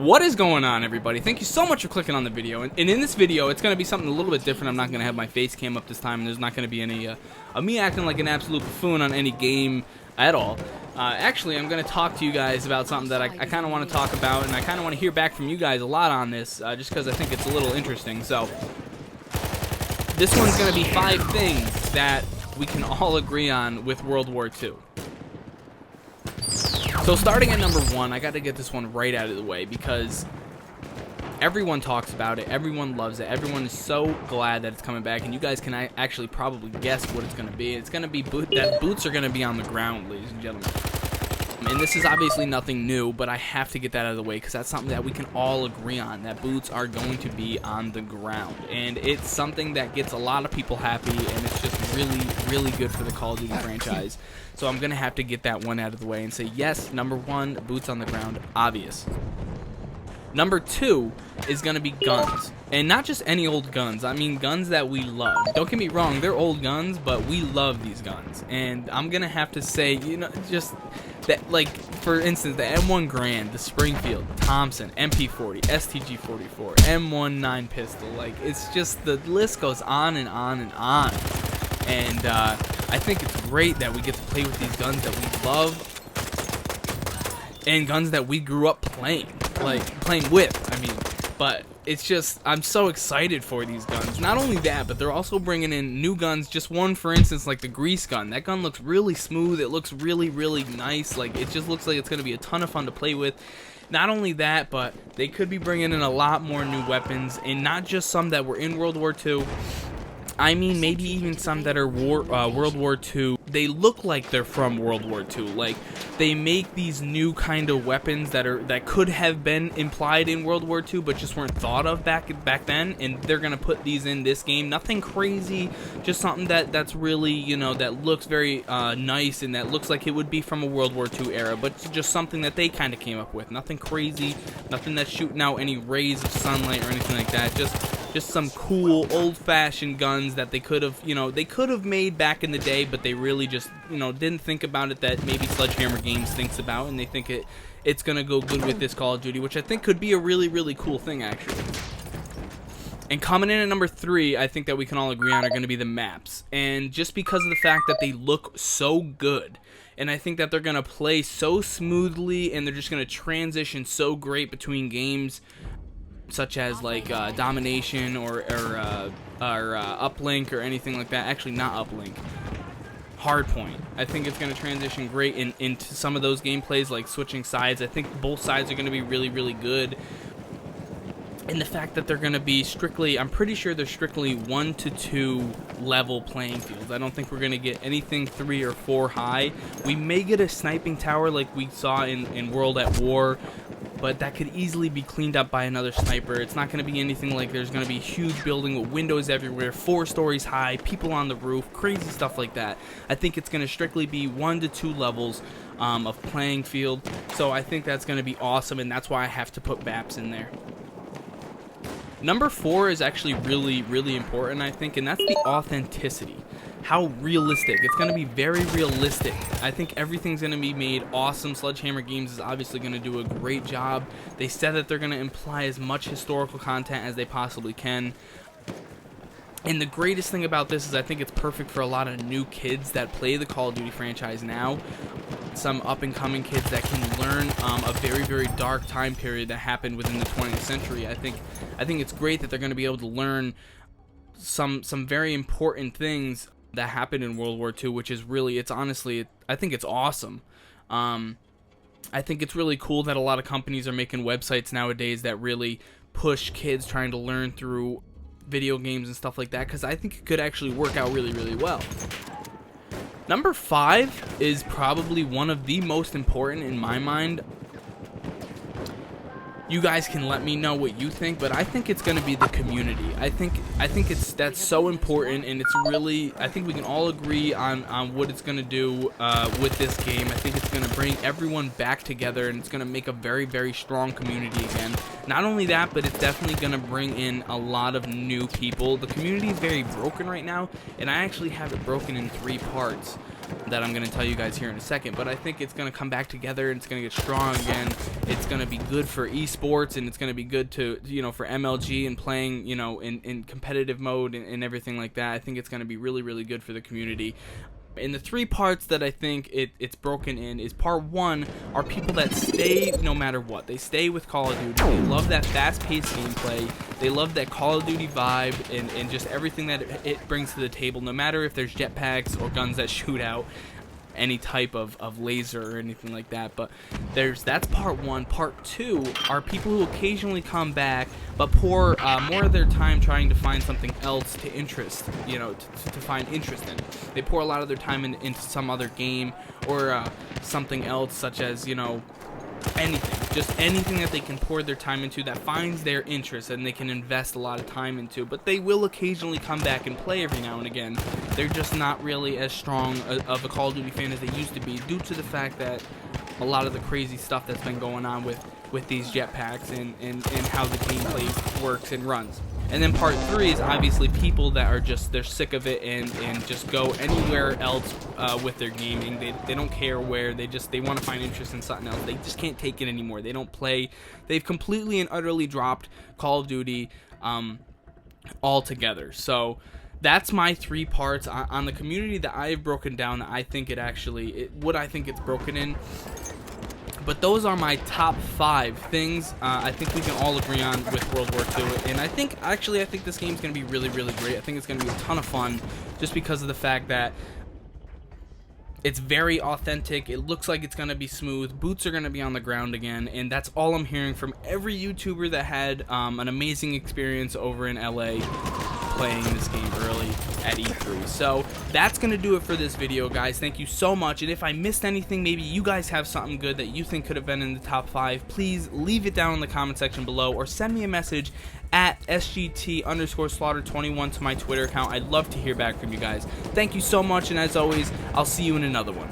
What is going on, everybody? Thank you so much for clicking on the video. And in this video, it's going to be something a little bit different. I'm not going to have my face cam up this time, and there's not going to be any me acting like an absolute buffoon on any game at all. Actually, I'm going to talk to you guys about something that I kind of want to talk about, and I kind of want to hear back from you guys a lot on this, just because I think it's a little interesting. So, this one's going to be 5 things that we can all agree on with World War II. So starting at number 1, I got to get this one right out of the way because everyone talks about it, everyone loves it, everyone is so glad that it's coming back, and you guys can actually probably guess what it's going to be. It's going to be boots are going to be on the ground, ladies and gentlemen. And this is obviously nothing new, but I have to get that out of the way because that's something that we can all agree on, that boots are going to be on the ground. And it's something that gets a lot of people happy, and it's just really, really good for the Call of Duty franchise. So I'm going to have to get that one out of the way and say, yes, number 1, boots on the ground, obvious. Number 2 is going to be guns. And not just any old guns. I mean guns that we love. Don't get me wrong, they're old guns, but we love these guns. And I'm going to have to say, you know, just that, like, for instance, the M1 Garand, the Springfield, Thompson, MP40, STG44, M19 pistol. Like, it's just, the list goes on and on and on. And I think it's great that we get to play with these guns that we love and guns that we grew up playing. Like, playing with, I mean. But it's just, I'm so excited for these guns. Not only that, but they're also bringing in new guns. Just one, for instance, like the Grease gun. That gun looks really smooth. It looks really, really nice. Like, it just looks like it's going to be a ton of fun to play with. Not only that, but they could be bringing in a lot more new weapons, and not just some that were in World War II. I mean, maybe even some that are World War II. They look like they're from World War II. Like, they make these new kind of weapons that could have been implied in World War II, but just weren't thought of back then. And they're gonna put these in this game. Nothing crazy, just something that's really, you know, that looks very nice and that looks like it would be from a World War II era, but just something that they kind of came up with. Nothing crazy, nothing that's shooting out any rays of sunlight or anything like that. Just some cool old-fashioned guns that they could have, you know, made back in the day, but they really just, you know, didn't think about it that maybe Sledgehammer Games thinks about, and they think it's gonna go good with this Call of Duty, which I think could be a really, really cool thing, actually. And coming in at number 3, I think that we can all agree on are going to be the maps, and just because of the fact that they look so good, and I think that they're going to play so smoothly, and they're just going to transition so great between games, such as like Domination or Uplink or anything like that. Actually, not Uplink. Hardpoint. I think it's going to transition great into some of those gameplays, like switching sides. I think both sides are going to be really, really good. And the fact that they're going to be strictly, I'm pretty sure they're strictly 1 to 2 level playing fields. I don't think we're going to get anything 3 or 4 high. We may get a sniping tower like we saw in World at War, but that could easily be cleaned up by another sniper. It's not going to be anything like there's going to be a huge building with windows everywhere, 4 stories high, people on the roof, crazy stuff like that. I think it's going to strictly be 1 to 2 levels of playing field. So I think that's going to be awesome, and that's why I have to put maps in there. Number 4 is actually really, really important, I think, and that's the authenticity. How realistic. It's going to be very realistic. I think everything's going to be made awesome. Sledgehammer Games is obviously going to do a great job. They said that they're going to imply as much historical content as they possibly can. And the greatest thing about this is I think it's perfect for a lot of new kids that play the Call of Duty franchise now. Some up-and-coming kids that can learn a very, very dark time period that happened within the 20th century. I think it's great that they're going to be able to learn some very important things that happened in World War II, which is really, it's honestly, I think it's awesome. I think it's really cool that a lot of companies are making websites nowadays that really push kids trying to learn through video games and stuff like that, because I think it could actually work out really, really well. Number 5 is probably one of the most important in my mind. You guys can let me know what you think, but I think it's going to be the community. I think that's so important, and it's really, I think we can all agree on what it's going to do with this game. I think it's going to bring everyone back together, and it's going to make a very, very strong community again. Not only that, but it's definitely going to bring in a lot of new people. The community is very broken right now, and I actually have it broken in 3 parts. that I'm going to tell you guys here in a second, but I think it's going to come back together and it's going to get strong again. It's going to be good for esports, and it's going to be good to, you know, for MLG and playing, you know, in competitive mode and everything like that. I think it's going to be really, really good for the community. And the 3 parts that I think it's broken in is, part 1 are people that stay no matter what. They stay with Call of Duty. They love that fast-paced gameplay. They love that Call of Duty vibe and just everything that it brings to the table, no matter if there's jetpacks or guns that shoot out any type of laser or anything like that. But that's part 1. Part 2 are people who occasionally come back but pour more of their time trying to find something else to interest, you know, to find interest in. They pour a lot of their time into some other game or something else, such as, you know, anything, just anything that they can pour their time into that finds their interest and they can invest a lot of time into. But they will occasionally come back and play every now and again. They're just not really as strong of a Call of Duty fan as they used to be, due to the fact that a lot of the crazy stuff that's been going on with these jetpacks and how the gameplay works and runs. And then part 3 is obviously people that are just, they're sick of it and just go anywhere else with their gaming. They don't care where, they want to find interest in something else. They just can't take it anymore. They don't play. They've completely and utterly dropped Call of Duty altogether. So that's my 3 parts on the community that I've broken down. I think what I think it's broken in. But those are my top 5 things I think we can all agree on with World War II. And I think this game's going to be really, really great. I think it's going to be a ton of fun just because of the fact that it's very authentic. It looks like it's going to be smooth. Boots are going to be on the ground again. And that's all I'm hearing from every YouTuber that had an amazing experience over in LA playing this game early at E3. So that's gonna do it for this video, guys. Thank you so much. And if I missed anything, maybe you guys have something good that you think could have been in the top 5, please leave it down in the comment section below, or send me a message at SGT_slaughter21 to my Twitter account. I'd love to hear back from you guys. Thank you so much, and as always, I'll see you in another one.